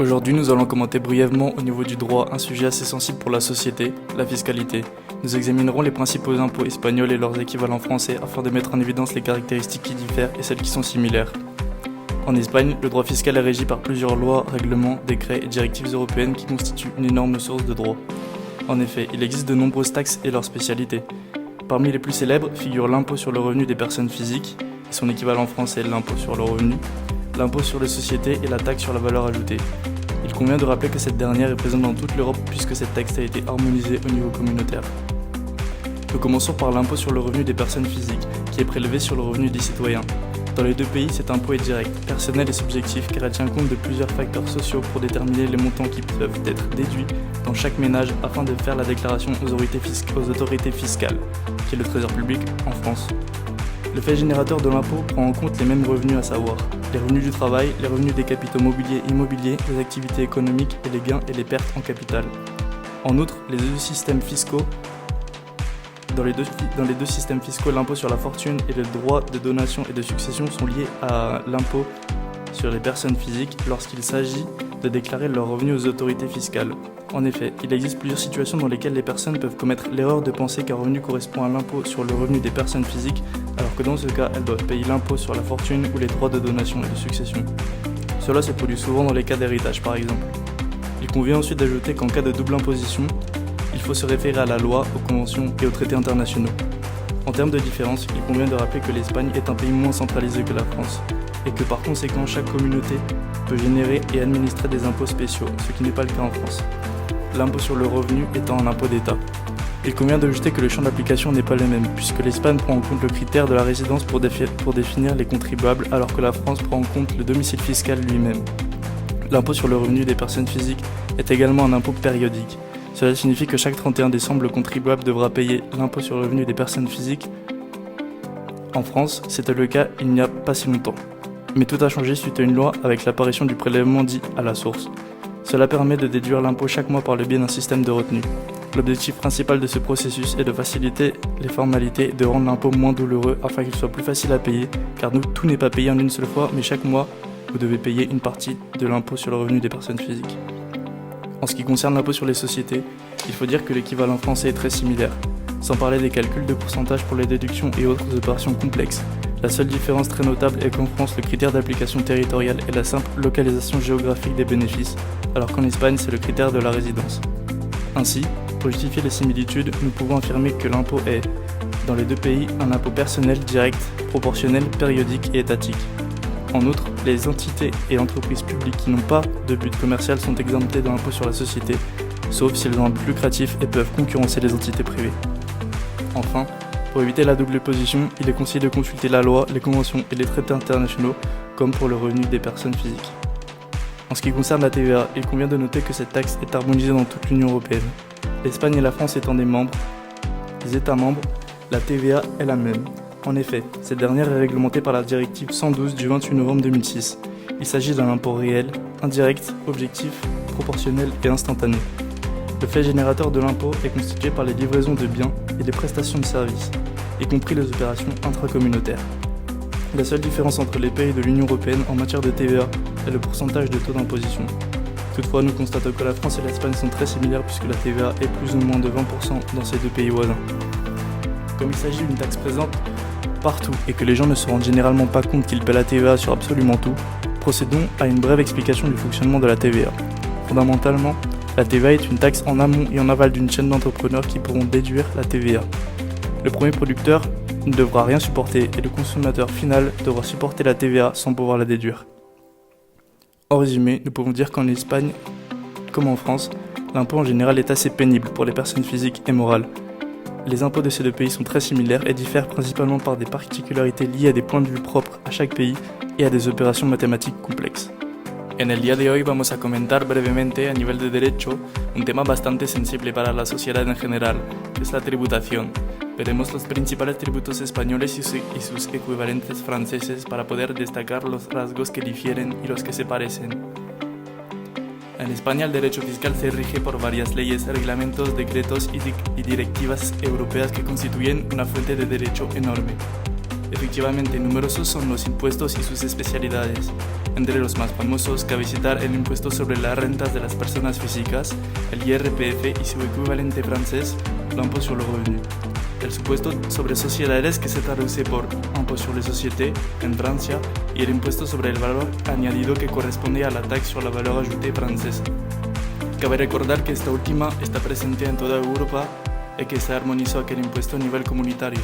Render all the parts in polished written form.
Aujourd'hui, nous allons commenter brièvement au niveau du droit un sujet assez sensible pour la société, la fiscalité. Nous examinerons les principaux impôts espagnols et leurs équivalents français afin de mettre en évidence les caractéristiques qui diffèrent et celles qui sont similaires. En Espagne, le droit fiscal est régi par plusieurs lois, règlements, décrets et directives européennes qui constituent une énorme source de droit. En effet, il existe de nombreuses taxes et leurs spécialités. Parmi les plus célèbres figurent l'impôt sur le revenu des personnes physiques, et son équivalent français l'impôt sur le revenu, l'impôt sur les sociétés et la taxe sur la valeur ajoutée. Il convient de rappeler que cette dernière est présente dans toute l'Europe puisque cette taxe a été harmonisée au niveau communautaire. Nous commençons par l'impôt sur le revenu des personnes physiques, qui est prélevé sur le revenu des citoyens. Dans les deux pays, cet impôt est direct, personnel et subjectif car elle tient compte de plusieurs facteurs sociaux pour déterminer les montants qui peuvent être déduits dans chaque ménage afin de faire la déclaration aux autorités fiscales, qui est le Trésor public en France. Le fait générateur de l'impôt prend en compte les mêmes revenus, à savoir les revenus du travail, les revenus des capitaux mobiliers et immobiliers, les activités économiques et les gains et les pertes en capital. En outre, dans les deux systèmes fiscaux, l'impôt sur la fortune et le droit de donation et de succession sont liés à l'impôt sur les personnes physiques lorsqu'il s'agit de déclarer leurs revenus aux autorités fiscales. En effet, il existe plusieurs situations dans lesquelles les personnes peuvent commettre l'erreur de penser qu'un revenu correspond à l'impôt sur le revenu des personnes physiques, alors que dans ce cas, elles doivent payer l'impôt sur la fortune ou les droits de donation et de succession. Cela se produit souvent dans les cas d'héritage par exemple. Il convient ensuite d'ajouter qu'en cas de double imposition, il faut se référer à la loi, aux conventions et aux traités internationaux. En termes de différence, il convient de rappeler que l'Espagne est un pays moins centralisé que la France, et que par conséquent chaque communauté peut générer et administrer des impôts spéciaux, ce qui n'est pas le cas en France. L'impôt sur le revenu étant un impôt d'État. Il convient d'ajouter que le champ d'application n'est pas le même, puisque l'Espagne prend en compte le critère de la résidence pour définir les contribuables, alors que la France prend en compte le domicile fiscal lui-même. L'impôt sur le revenu des personnes physiques est également un impôt périodique. Cela signifie que chaque 31 décembre, le contribuable devra payer l'impôt sur le revenu des personnes physiques. En France, c'était le cas il n'y a pas si longtemps. Mais tout a changé suite à une loi avec l'apparition du prélèvement dit à la source. Cela permet de déduire l'impôt chaque mois par le biais d'un système de retenue. L'objectif principal de ce processus est de faciliter les formalités et de rendre l'impôt moins douloureux afin qu'il soit plus facile à payer, car tout n'est pas payé en une seule fois, mais chaque mois, vous devez payer une partie de l'impôt sur le revenu des personnes physiques. En ce qui concerne l'impôt sur les sociétés, il faut dire que l'équivalent français est très similaire, sans parler des calculs de pourcentage pour les déductions et autres opérations complexes. La seule différence très notable est qu'en France, le critère d'application territoriale est la simple localisation géographique des bénéfices, alors qu'en Espagne, c'est le critère de la résidence. Ainsi, pour justifier les similitudes, nous pouvons affirmer que l'impôt est, dans les deux pays, un impôt personnel direct, proportionnel, périodique et étatique. En outre, les entités et entreprises publiques qui n'ont pas de but commercial sont exemptées de l'impôt sur la société, sauf si elles ont un but lucratif et peuvent concurrencer les entités privées. Enfin, pour éviter la double imposition, il est conseillé de consulter la loi, les conventions et les traités internationaux, comme pour le revenu des personnes physiques. En ce qui concerne la TVA, il convient de noter que cette taxe est harmonisée dans toute l'Union européenne. L'Espagne et la France étant des États membres, la TVA est la même. En effet, cette dernière est réglementée par la directive 112 du 28 novembre 2006. Il s'agit d'un impôt réel, indirect, objectif, proportionnel et instantané. Le fait générateur de l'impôt est constitué par les livraisons de biens et des prestations de services, y compris les opérations intracommunautaires. La seule différence entre les pays de l'Union européenne en matière de TVA est le pourcentage de taux d'imposition. Toutefois, nous constatons que la France et l'Espagne sont très similaires puisque la TVA est plus ou moins de 20% dans ces deux pays voisins. Comme il s'agit d'une taxe présente partout et que les gens ne se rendent généralement pas compte qu'ils paient la TVA sur absolument tout, procédons à une brève explication du fonctionnement de la TVA. Fondamentalement, la TVA est une taxe en amont et en aval d'une chaîne d'entrepreneurs qui pourront déduire la TVA. Le premier producteur ne devra rien supporter et le consommateur final devra supporter la TVA sans pouvoir la déduire. En résumé, nous pouvons dire qu'en Espagne, comme en France, l'impôt en général est assez pénible pour les personnes physiques et morales. Les impôts de ces deux pays sont très similaires et diffèrent principalement par des particularités liées à des points de vue propres à chaque pays et à des opérations mathématiques complexes. En el día de hoy vamos a comentar brevemente a nivel de derecho un tema bastante sensible para la sociedad en general, que es la tributación. Veremos los principales tributos españoles y sus equivalentes franceses para poder destacar los rasgos que difieren y los que se parecen. En España el derecho fiscal se rige por varias leyes, reglamentos, decretos y directivas europeas que constituyen una fuente de derecho enorme. Efectivamente, numerosos son los impuestos y sus especialidades. Entre los más famosos cabe citar el impuesto sobre las rentas de las personas físicas, el IRPF y su equivalente francés, l'impôt sur le revenu. El impuesto sobre sociedades, que se traduce por impôt sur les sociétés en Francia, y el impuesto sobre el valor añadido, que corresponde a la taxe sur la valeur ajoutée francesa. Cabe recordar que esta última está presente en toda Europa y que se armonizó aquel impuesto a nivel comunitario.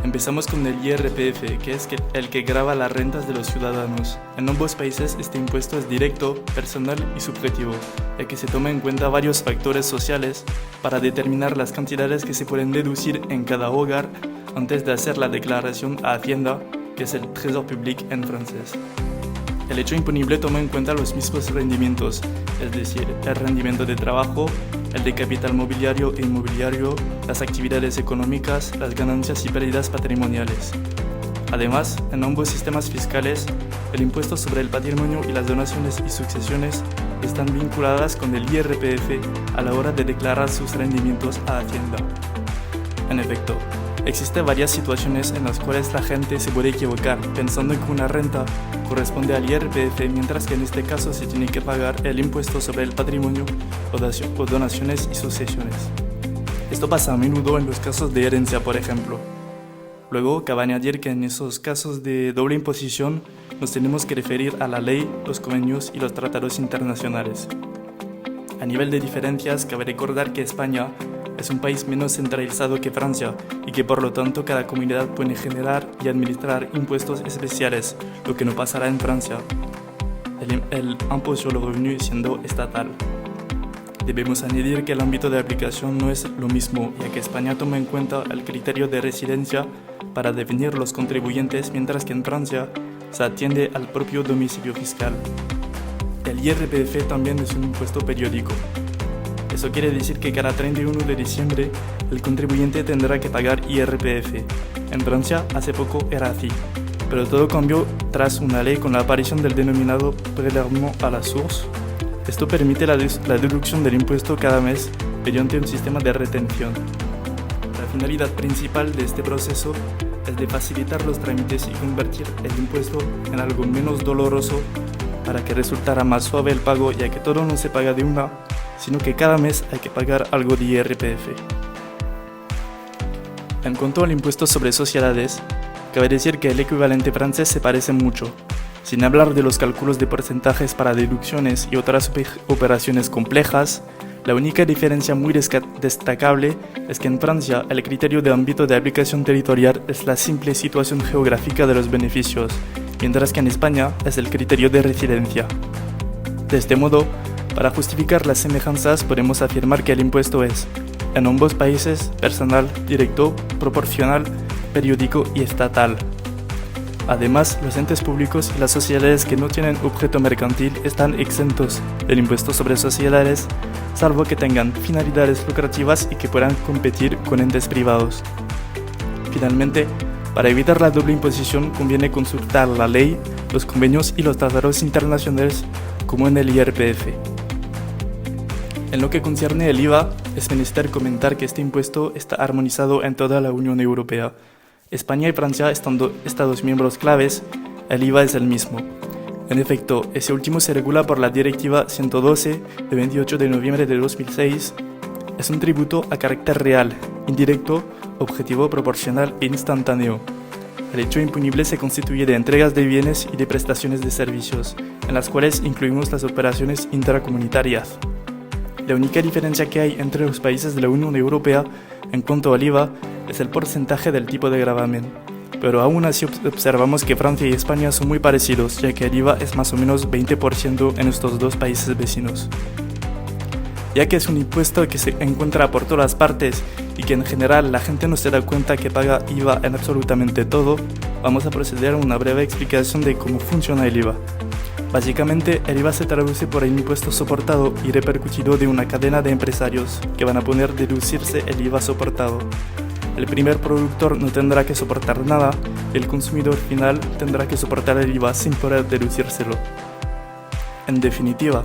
Empezamos con el IRPF, que es el que grava las rentas de los ciudadanos. En ambos países este impuesto es directo, personal y subjetivo, ya que se toma en cuenta varios factores sociales para determinar las cantidades que se pueden deducir en cada hogar antes de hacer la declaración a Hacienda, que es el Trésor Public en francés. El hecho imponible toma en cuenta los mismos rendimientos, es decir, el rendimiento de trabajo, el de capital mobiliario e inmobiliario, las actividades económicas, las ganancias y pérdidas patrimoniales. Además, en ambos sistemas fiscales, el impuesto sobre el patrimonio y las donaciones y sucesiones están vinculadas con el IRPF a la hora de declarar sus rendimientos a Hacienda. En efecto, existen varias situaciones en las cuales la gente se puede equivocar pensando que una renta corresponde al IRPF, mientras que en este caso se tiene que pagar el impuesto sobre el patrimonio o donaciones y sucesiones. Esto pasa a menudo en los casos de herencia, por ejemplo. Luego, cabe añadir que en esos casos de doble imposición nos tenemos que referir a la ley, los convenios y los tratados internacionales. A nivel de diferencias, cabe recordar que España es un país menos centralizado que Francia y que por lo tanto cada comunidad puede generar y administrar impuestos especiales, lo que no pasará en Francia, el impôt sur le revenu siendo estatal. Debemos añadir que el ámbito de aplicación no es lo mismo, ya que España toma en cuenta el criterio de residencia para definir los contribuyentes, mientras que en Francia se atiende al propio domicilio fiscal. El IRPF también es un impuesto periódico. Eso quiere decir que cada 31 de diciembre el contribuyente tendrá que pagar IRPF. En Francia hace poco era así, pero todo cambió tras una ley con la aparición del denominado prélèvement à la source. Esto permite la deducción del impuesto cada mes mediante un sistema de retención. La finalidad principal de este proceso es de facilitar los trámites y convertir el impuesto en algo menos doloroso para que resultara más suave el pago, ya que todo no se paga de una, sino que cada mes hay que pagar algo de IRPF. En cuanto al impuesto sobre sociedades, cabe decir que el equivalente francés se parece mucho, sin hablar de los cálculos de porcentajes para deducciones y otras operaciones complejas. La única diferencia muy destacable es que en Francia el criterio de ámbito de aplicación territorial es la simple situación geográfica de los beneficios, mientras que en España es el criterio de residencia. De este modo, para justificar las semejanzas podemos afirmar que el impuesto es, en ambos países, personal, directo, proporcional, periódico y estatal. Además, los entes públicos y las sociedades que no tienen objeto mercantil están exentos del impuesto sobre sociedades, salvo que tengan finalidades lucrativas y que puedan competir con entes privados. Finalmente, para evitar la doble imposición conviene consultar la ley, los convenios y los tratados internacionales, como en el IRPF. En lo que concierne el IVA, es menester comentar que este impuesto está armonizado en toda la Unión Europea. España y Francia, estando Estados miembros claves, el IVA es el mismo. En efecto, ese último se regula por la Directiva 112 de 28 de noviembre de 2006. Es un tributo a carácter real, indirecto, objetivo, proporcional e instantáneo. El hecho imponible se constituye de entregas de bienes y de prestaciones de servicios, en las cuales incluimos las operaciones intracomunitarias. La única diferencia que hay entre los países de la Unión Europea en cuanto al IVA es el porcentaje del tipo de gravamen. Pero aún así observamos que Francia y España son muy parecidos, ya que el IVA es más o menos 20% en estos dos países vecinos. Ya que es un impuesto que se encuentra por todas partes y que en general la gente no se da cuenta que paga IVA en absolutamente todo, vamos a proceder a una breve explicación de cómo funciona el IVA. Básicamente, el IVA se traduce por el impuesto soportado y repercutido de una cadena de empresarios que van a poder deducirse el IVA soportado. El primer productor no tendrá que soportar nada y el consumidor final tendrá que soportar el IVA sin poder deducírselo. En definitiva,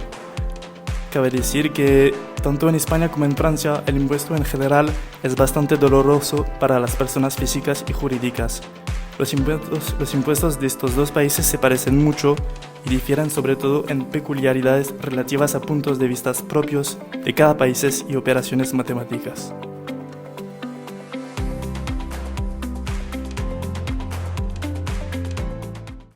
Cabe decir que tanto en España como en Francia el impuesto en general es bastante doloroso para las personas físicas y jurídicas. Los impuestos de estos dos países se parecen mucho y difieren sobre todo en peculiaridades relativas a puntos de vista propios de cada país y operaciones matemáticas.